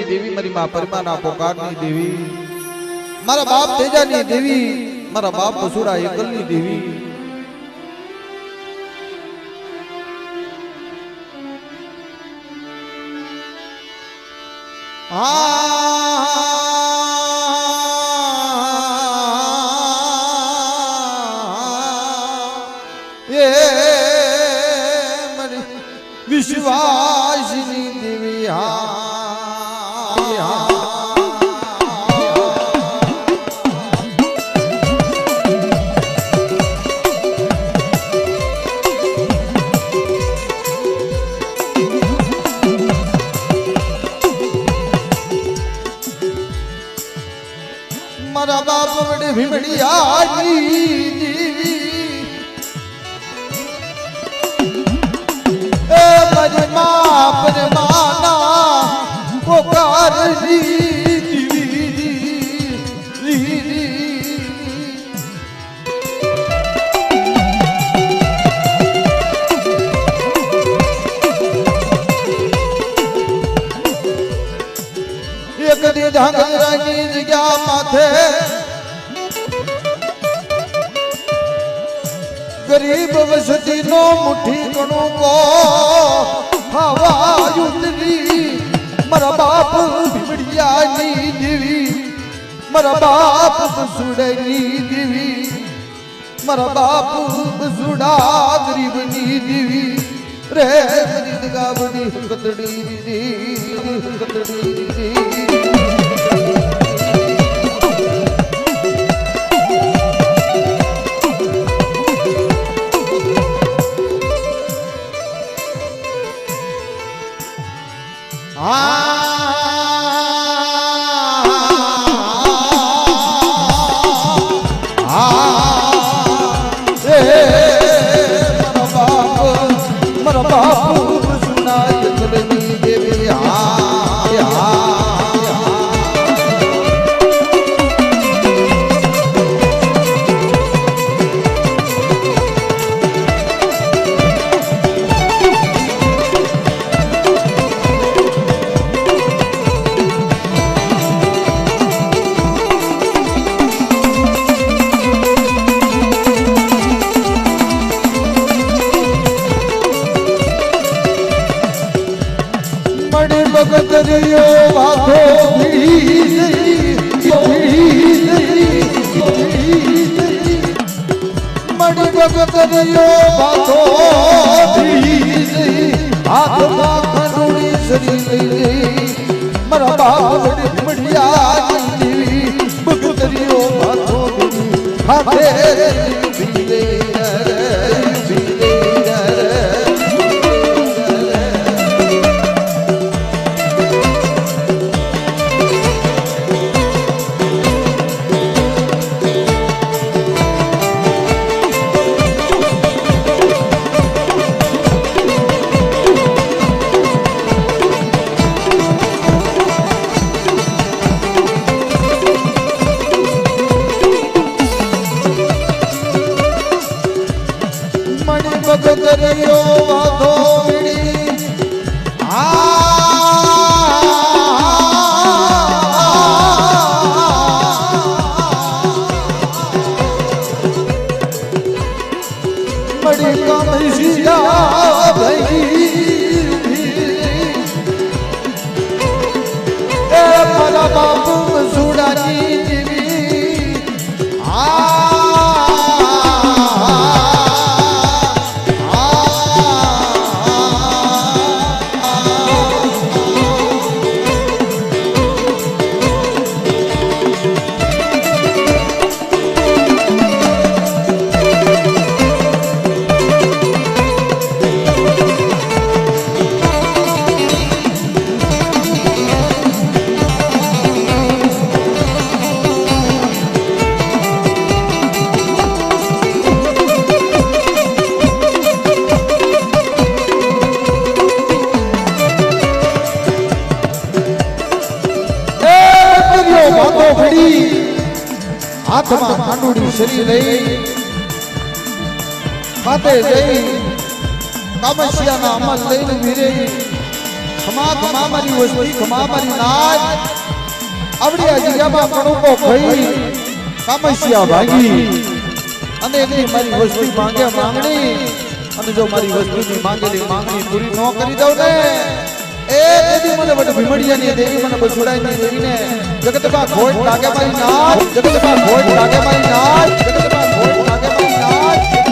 ની દેવી મારી માં પરમાના પોકારની દેવી મારા બાપ તેજાની દેવી મારા બાપ બસુરા એકલની દેવી વિશ્વાસની દેવી મારા બાપ વડે ભીમડિયાની મારી માં પરમાના પોકારની એક દી ધાંગધ્રાની જગ્યા માથે ગરીબ વસતી નો મુઠ્ઠી કણું કો હવા યુદ્રી મારા બાપ ભીમડિયાની દેવી મારા બાપ બસુડાની દેવી મારા બાપ બસુડા ગરીબની દેવી રે મરી ગાવડી કતડી બગદરિયો વાથો મડી બગદરિયો વાથો હાથમાં ખંડોળી સરી લઈ મારા બાપ વડે ભીમડિયાની બગદરિયો વાથો હાથે બગદરિયો વાથો વીડી મડી કમસિયા ભઈ એ મારા બાપ સુડાની દેવી હાથમાં ખાંડુડી શરી લઈ ખાતે જઈ કામસિયાના અમલ લઈને વીરે ખમા ખમા મારી વસ્તી ખમા મારી નાચ આવડી આ જગ્યામાં કણુકો ખઈ કામસિયા ભાગી અને એની મારી વસ્તી માંગે માંગણી અને જો મારી વસ્તીની માંગેલી માંગણી પૂરી ન કરી દઉં ને એ દેવી મને વડ ભીમડિયાની દેવી મને બસુડાઈની દેવીને જગતમાં ખોટ લાગે મારી નાચ જગતમાં ખોટ લાગે મારી નાચ જગતમાં ખોટ લાગે મારી નાચ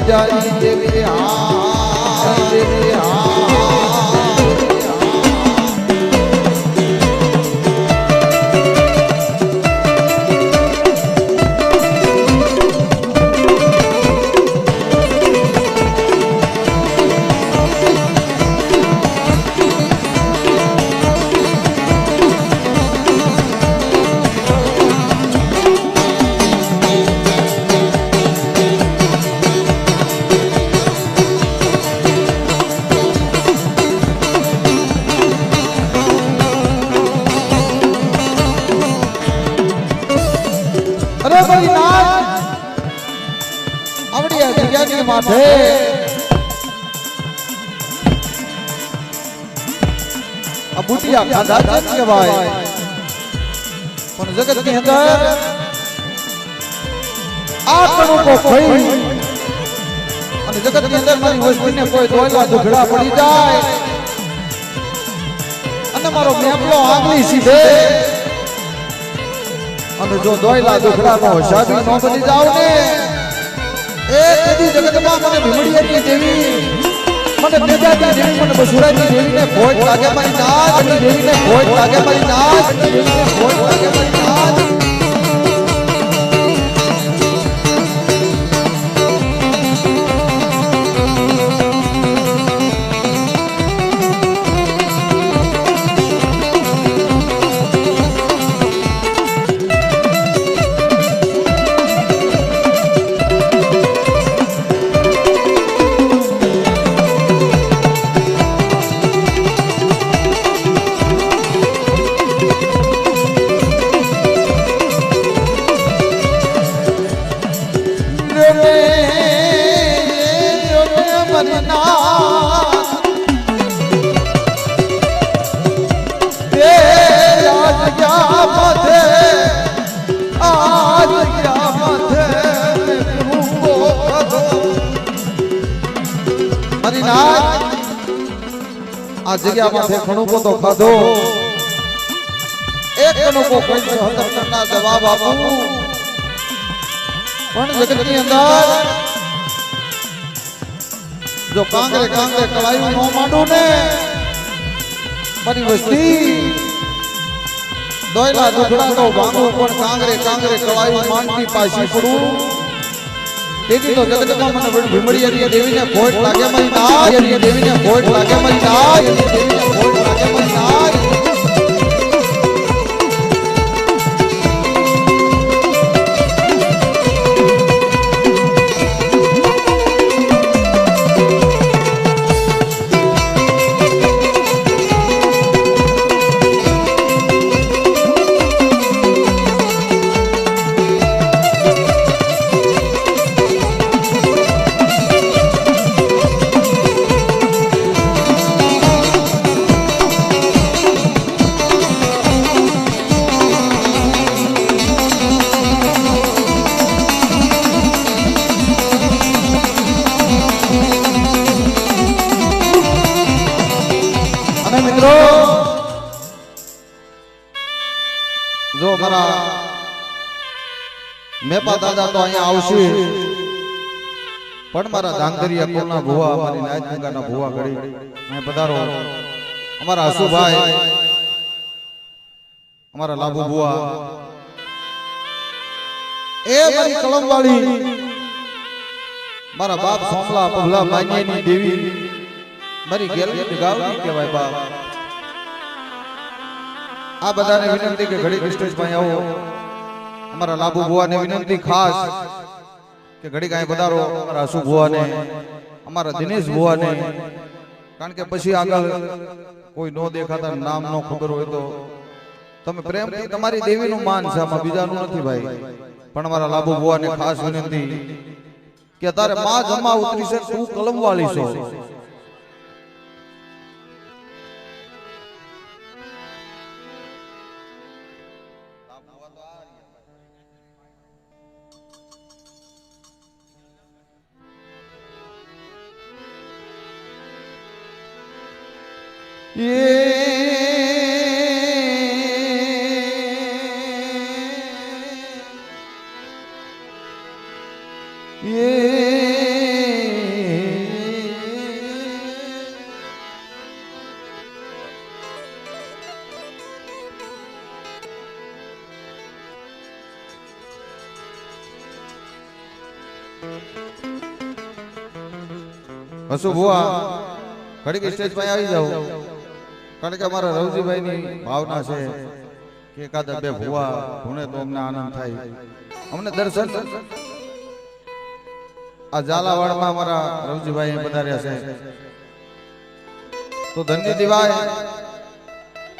जाई देवी हाँ देवी माथे अब बुटिया खाधा जन के भाई पण जगत के अंदर आपनो को खई અને જગત ની અંદર મારી વસ્તીને કોઈ દોયલા દુખડા પડી જાય અને મારો મેપલો આગલી સીધે અને જો દોયલા દુખડાનો હિસાબી ન બની જાવ ને એ તેદી જગતમાં મને ભીમડિયાની દેવી મને તેજાની દેવી મને બસુરાની દેવીને ખોટ લાગે મારી નાચ દેવીને ખોટ લાગે મારી નાચ દેવીને ખોટ લાગે મારી નાચ આ જગ્યામાંથી ખણુકો તો ખાધો એક ખણુકો કોઈ હતરના જવાબ આપું પણ જગતની અંદર જો કાંગરે કાંગરે કળાયું ન માંડું ને મારી વસ્તી દોયલા દુખડા તો ભાંગું પણ કાંગરે કાંગરે કળાયું માંડતી પાછી પડું તેથી તો જગતમાં મને ભીમડિયાની દેવીને ખોટ લાગે મારી નાચ દેવીને ખોટ લાગે મારી નાચ દેવીને ખોટ લાગે મારી નાચ મેપા દાદા તો અહીંયા આવશે પણ મારા ધાંગધરિયા કોના ભુવા મારી નાયતગંગાના ભુવા ઘડી અહીં પધારો અમારા હસુભાઈ અમારા લાભુ ભુવા એ મારી કલમવાળી મારા બાપ સોમલા પભલા માન્યાની દેવી મારી ગેલની ગાવની કહેવાય બાપ આ બધાને વિનંતી કે ઘડી સ્ટેજ પર આવો અમારા લાભુ ભુવાને વિનંતી ખાસ કે ઘડી કાંઈ પધારો અમારા હસુ ભુવાને અમારા દિનેશ ભુવાને કારણ કે પછી આગળ કોઈ નો દેખાતા નામ નો ખબર હોય તો તમે પ્રેમથી તમારી દેવીનું માન છે આમાં બીજાનું નથી ભાઈ પણ અમારા લાભુ ભુવાને ખાસ વિનંતી કે તારે માં જમા ઉતરી છે તું કલમવાળી છો હસુ ભુવા ઘડીક સ્ટેજ પર આવી જાઓ કારણ કે અમારા રવજીભાઈ ની ભાવના છે કે એકાદા બે ભુવા ભૂણે તો અમને આનંદ થાય અમને દર્શન આ ઝાલાવાડમાં અમારા રવજીભાઈ પધાર્યા છે તો ધન્ય દિવાય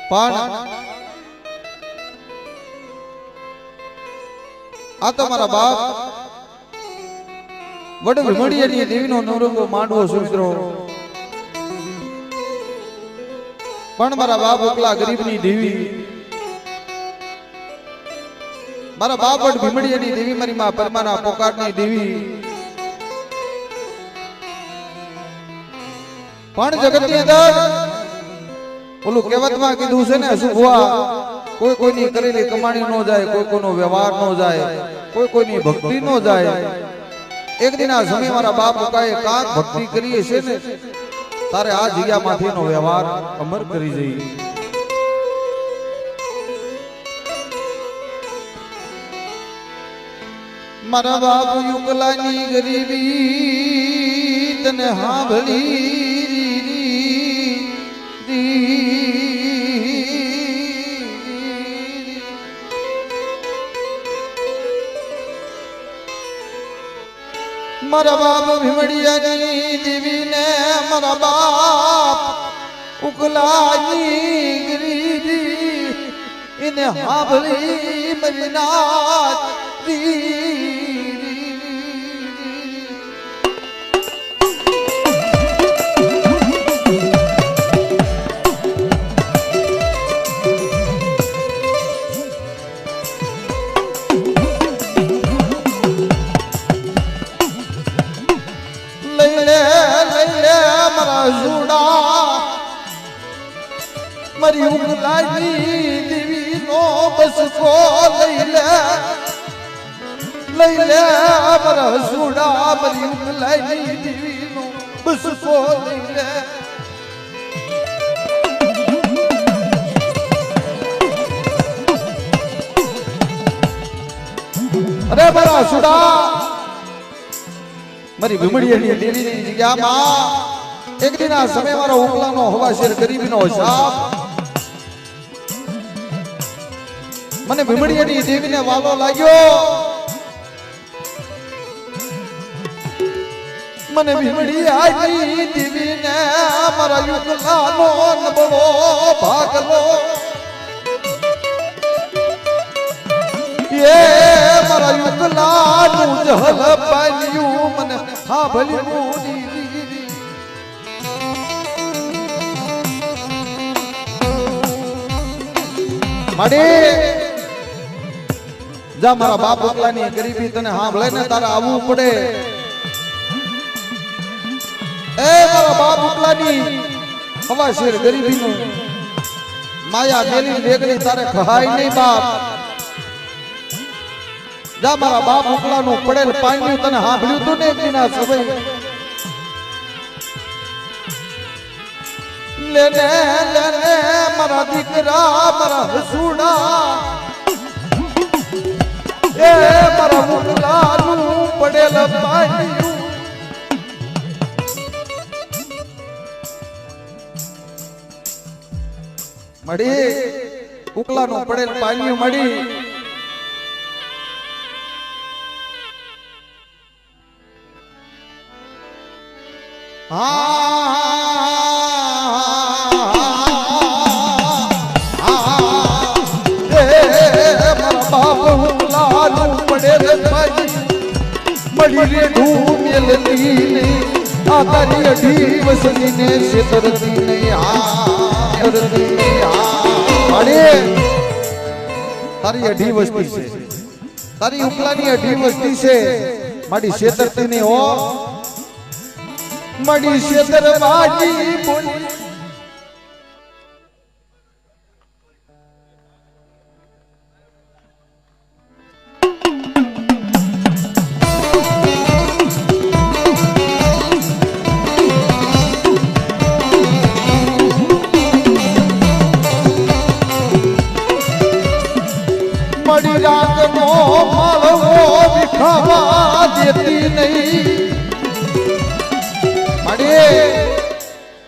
પણ આ તો મારા બાપ વડ વિમળીયાની દેવીનો નવરંગો માંડવો સુમિત્રો પણ મારા બાપ એકલા ગરીબની દેવી મારા બાપ વડ વિમળીયાની દેવી મારી માં પરમાના પોકારની દેવી પણ જગતની અંદર ઓલું કહેવતમાં કીધું છે ને શું ભુવા કોઈ કોઈની કરેલી કમાણી નો જાય કોઈ કોઈનો વ્યવહાર નો જાય કોઈ કોઈની ભક્તિ નો જાય એક દિન આ સમય મારા બાપ કાએ કાક ભક્તિ કરીએ છે ને તારે આ જગ્યામાંથી નો વ્યવહાર અમર કરી જઈએ મારા બાપ યુગલાની ગરીબી તને હાંભળી મારા બાપ ભીમડિયાની દેવીને મારા બાપ ઉકલાની ગરીબી એને હાંભળી મારી નાથ મારી ઉગલાની દેવી નો બસકો લઈ લે મારા સુડા મારી ઉગલાની દેવી નો બસકો લઈ લે અરે મારા સુડા મારી ભીમડીયાની દેવીની જગ્યામાં એક દિન આ સમય મારો ઉકલાનો હવા શેર ગરીબીનો હિસાબ મને ભીમડીયાની દેવીને વાલો લાગ્યો મને ભીમડીયાની દેવીને મારા યુગલાનો નબળો ભાગલો એ મારા યુગલાનું જહલ પાલ્યું મને હા ભલી મોડી માડી જા મારા બાપ ઉકલાની ગરીબી તને સાંભળે ને તારે આવવું પડે એ મારા બાપ ઉકલાની હવા શેર ગરીબીનું માયા મેલી વેગળી તારે ખહાય નહીં બાપ જા મારા બાપ ઉકલાનું પડેલ પાણી તને સાંભળ્યું તું ને એકદીના સમય લેને લેને મારા દીકરા મારા હસુડા એ મારા ઉકલાનું પડેલ પાણી મળી ઉકલાનું પડેલ પાણી મળી મળી રે ઢૂમેલતી ને આ તારી અઢી વસની ને શેતરતી ને તારી અઢી વસ્તી છે તારી ઉકલાની અઢી વસ્તી છે મારી શેતરતી ને હો મડી શેતર વાજી બોલી મડી રાતનો માળવો વિખાવા દેતી નહીં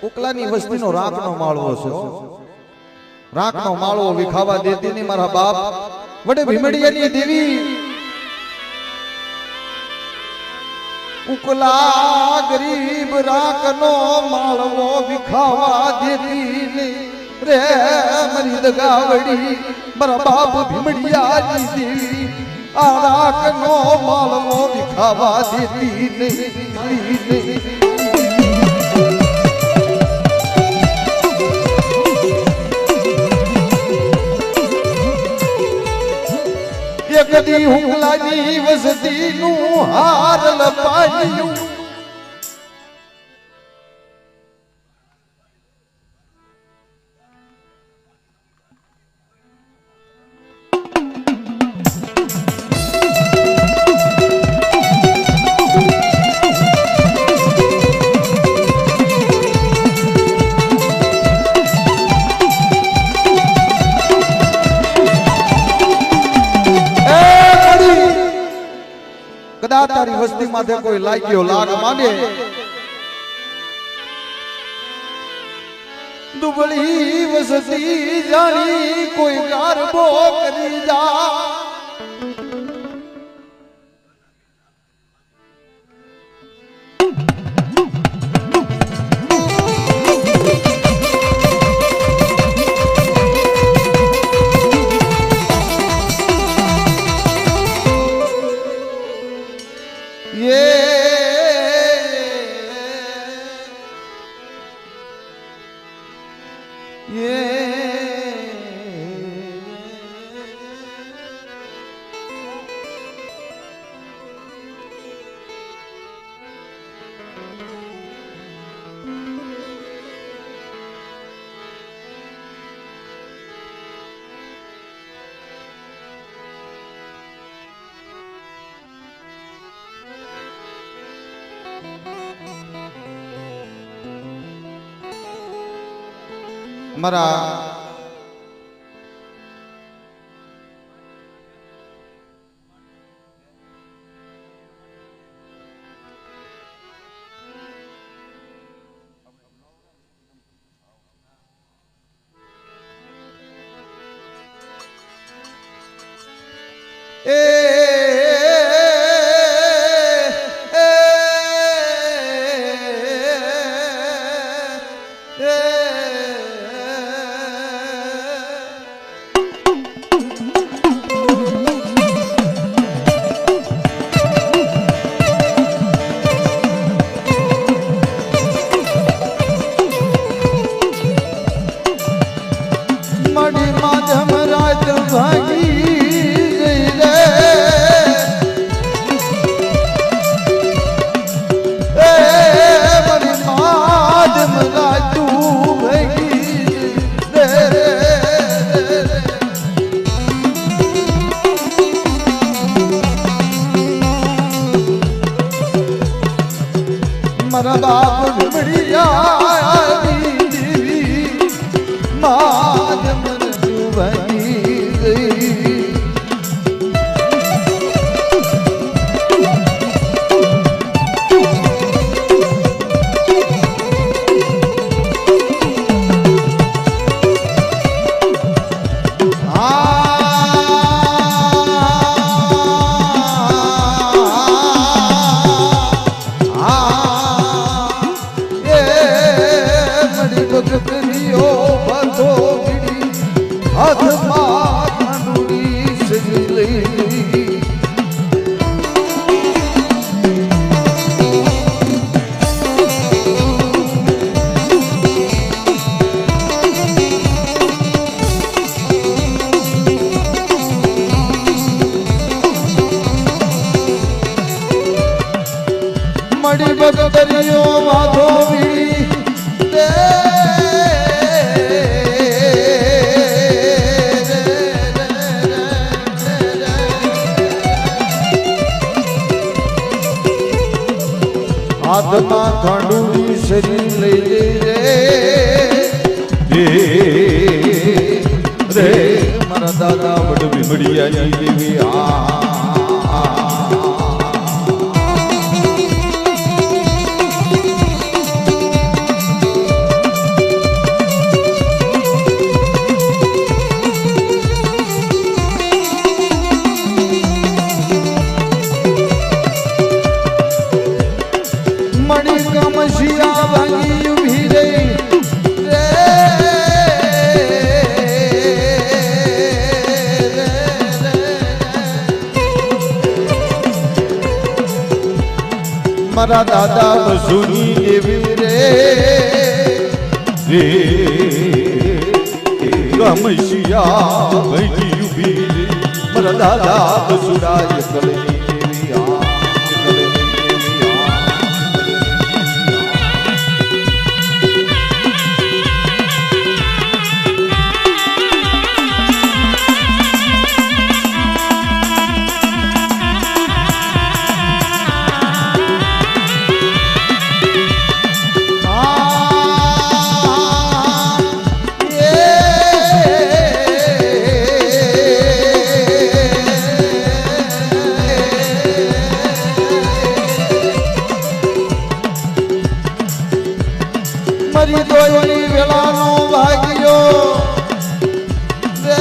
ઉકલાની વસ્તીનો રાખનો માળવો છે રાખનો માળવો વિખાવા દેતી નહીં મારા બાપ વડે ભીમડિયાની દેવી ઉકલા ગરીબ રાખનો માળવો વિખાવા દેતી નહીં રે મરી દગાવડી મારા બાપ ભીમડિયાની દેવી આ રાખનો માળવો વિખાવા દેતી નહીં કદી હુકલાની વસતીનું હાર લપાયું કદાચ તારી વસ્તી માથે કોઈ લાગ્યો લાગ માંડે દુબળી વસતી જાણી કોઈ ગારબો કરી જા અમારા મારા બાપ ભીમડિયાની દેવી માદ મન જુવાની ગઈ મળી બગદરીઓ વાધો વીડી દે હાથમાં ખાંડુડી શરીર લઈ રે રે મારા દાદા વડ ભીમડિયાની દેવી મણી કમશિયા ભાંગી ઉભી રહી રે મારા દાદા વસુની દેવી રે કમશિયા ભાંગી ઉભી રહી મારા દાદા વસુરાય કલની મરી દોયની વેળાનો ભાગ્યો રે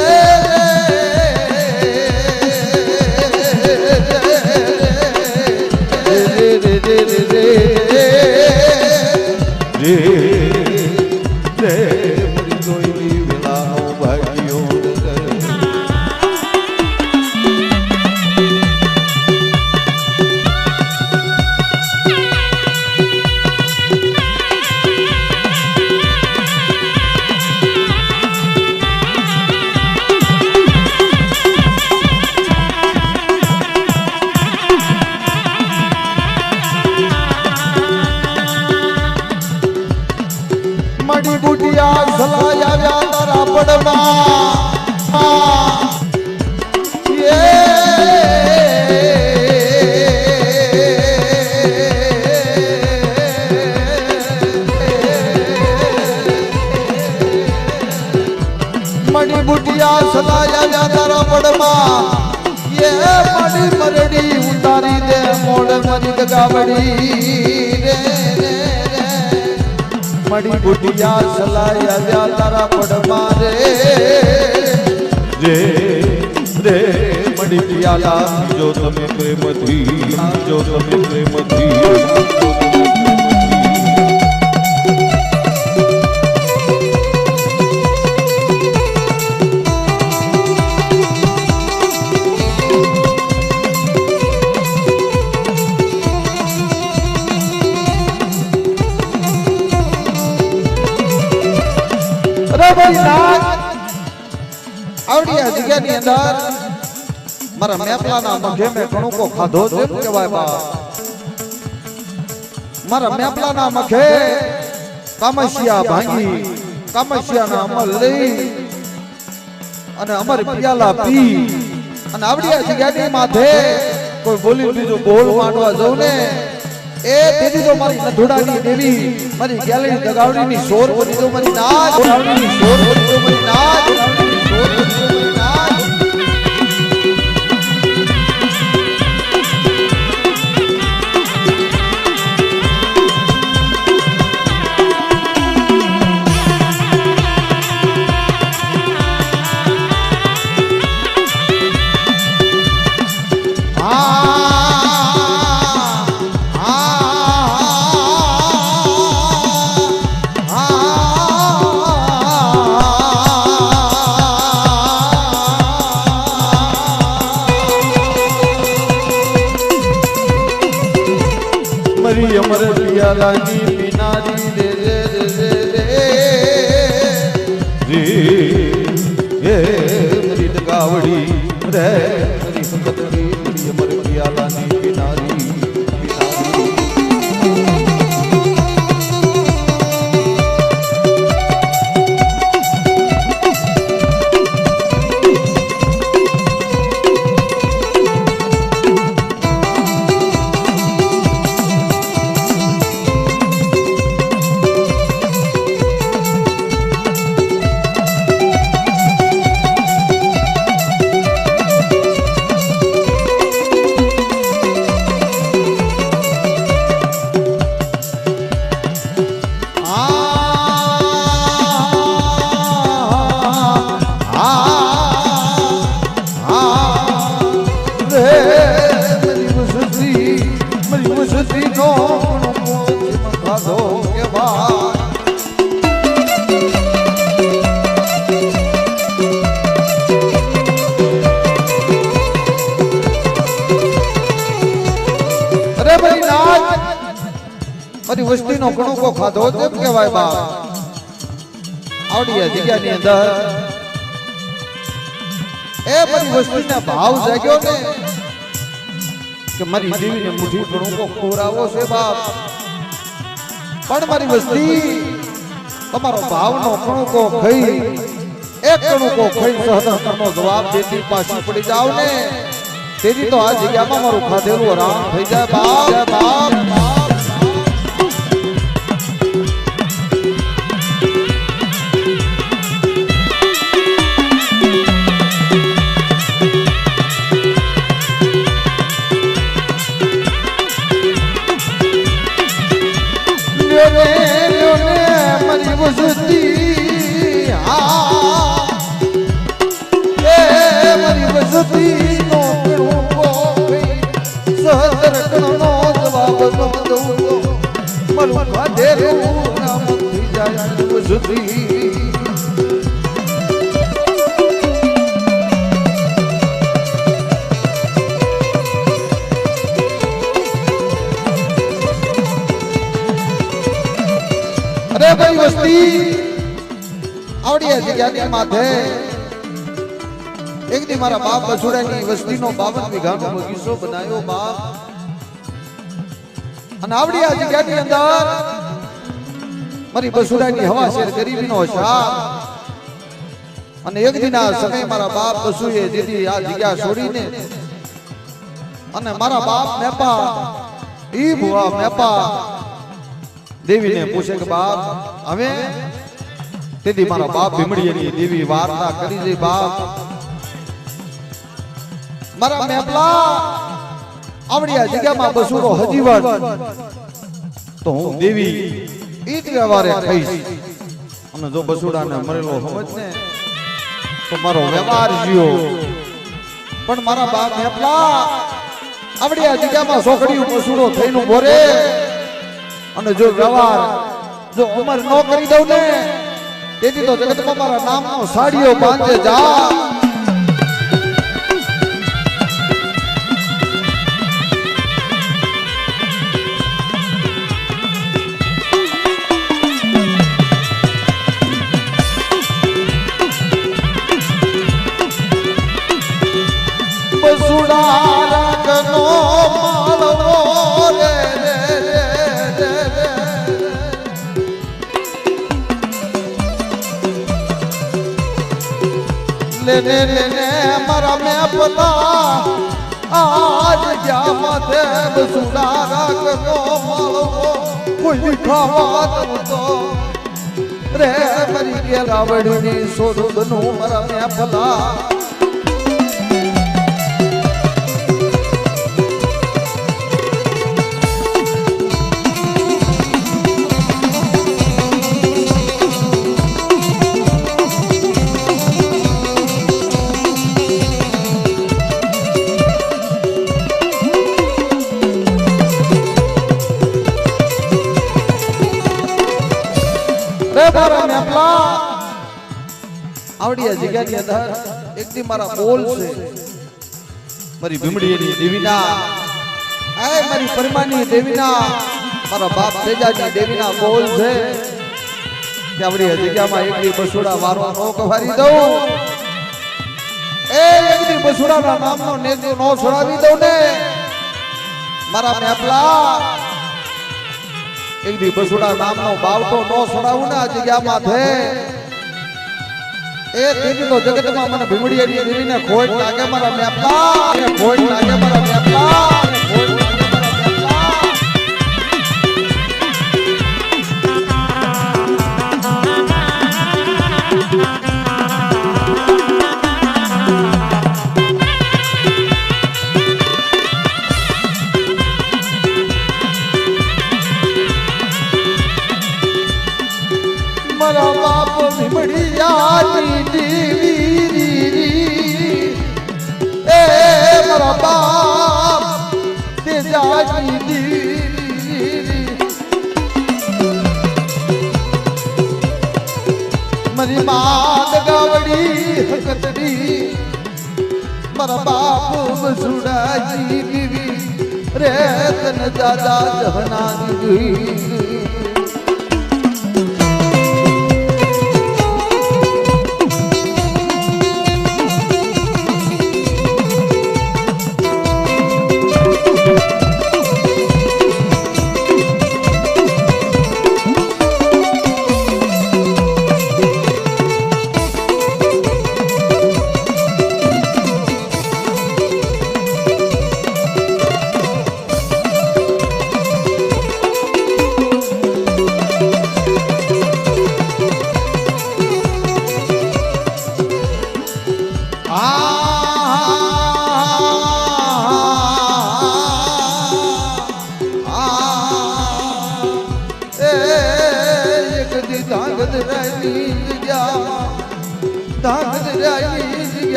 રે રે રે રે મરી દોયની વેળાનો ભાગ્યો મડી બુટિયા સલાયા વ્યા તારા પડમાં મડી બુટિયા સલાયા વ્યા તારા પડમાં મડી મરડી ઉતારી દે મોડ મરી ગગાવડી રે મડી બુટિયા સલાયા વ્યા તારા પડમાં રે રે મડી પિયાલા જો તમે પ્રેમથી જો તમે પ્રેમથી આવડિયા જગ્યાની અંદર મારા મેપલાના મઘે મેં ઘણું કો ખાધો જેમ કહેવાય બા મારા મેપલાના મઘે કામશિયા ભાંગી કામશિયાના અમલ લઈ અને અમર પિયાલા પી અને આવડિયા જગ્યાની માથે કોઈ બોલી બીજું બોલ માંડવા જવું ને એ તેદી તો મારી નધુડાની દેવી મારી ગેલરી દગાવડીની સોર બની તો મારી નાચ દગાવડીની સોર બની તો મારી નાચ દગાવડીની સોર બની તો મારી નાચ અમર પિયાલાની પિનારી રે રે રે રે રે મરી દગાવડી રે મરી સંગતની મરી અમર પિયાલાની પિનારી મારી વસ્તી નો ઘણો કો ખાધો તેમ કહેવાય બા આવડી જગ્યાની અંદર એ મારી વસ્તીના ભાવ જાગ્યો ને કે મારી દેવીને મુઠ્ઠી ઘણો કો ખોરાવો છે બાપ પણ મારી વસ્તી તમારો ભાવનો ઘણો કો ખાઈ એક ઘણો કો ખાઈ સહદરનો જવાબ દેતી પાછી પડી જાવ ને તેથી તો આ જગ્યામાં મારું ખાધેલું રામ થઈ જાય બાપ બાપ મારી વસતી મારી વસતી નો સહદર નો જવાબ નો દઉં મારું ખાધેલું નામ થઈ જાય વસતી ભાઈ વસ્તી આવડી જગ્યાની માથે એક દી મારા બાપ બસુડાની વસ્તીનો 52 વીઘાનો બગીચો બનાવ્યો બાપ અને આવડી આ જગ્યાની અંદર મારી બસુડાની હવા શેર ગરીબીનો શાપ અને એક દિના સમય મારા બાપ બસુએ દીધી આ જગ્યા છોડીને અને મારા બાપ મેપા ઈ ભુવા મેપા દેવીને પૂછે કે બાપ હવે તેથી મારો બાપ ભીમડીની દેવી વાર્તા કરી દે બાપ મારા મેપલા આવડી આ જગ્યામાં બસુરો હજીવન તો હું દેવી ઈટ વ્યવહારે ખાઈશ અને જો બસુડાને મરેલો સમજ ને તો મારો વ્યવહાર જીઓ પણ મારા બાપ મેપલા આવડી આ જગ્યામાં સોકડીયું બસુરો થઈને બોરે અને જો વ્યવહાર જો અમર ન કરી દઉં ને તેથી તો જગતમાં મારા નામનો સાડીઓ બાંધે જા બસુડા રંગનો માળવો રે લેને લેને મારા મેપલા આજ જામત માથે બસુડા રાખતો માળવો કોઈ ખાવા તો રે મારી કેલાવડીની સોદનું મારા મે ફલા આવડી આ જગ્યાની અંદર એક દી મારા બોલ છે મારી ભીમડીની દેવીના આય મારી પરમાની દેવીના મારા બાપ તેજાની દેવીના બોલ છે કે આવડી આ જગ્યામાં એક દી બસુડા વારવા નો કવારી દઉં એ એક દી બસુડાના નામનો નેજો નો છોડાવી દઉં ને મારા મેપલા એક દી બસુડા નામનો બાવટો નો છોડાવું ને આ જગ્યામાં છે એ દેવી તો જગતમાં મને ભીમડીની દેવીને ખોટ લાગે મારા મેપલા ખોટ લાગે મારા મેપલા ખોટ લાગે મારા મેપલા મારા બાપ ભીમડિયાની દેવી એ મારા બાપ તેજાની દેવી મારી માત ગાવડી હકતડી મારા બાપ બસુડાજી દેવી રે તન દાદા જહનાની દેવી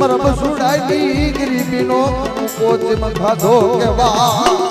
મારા બસુડાની ગરીબીનો કોચ માં ખાધો કે વાહ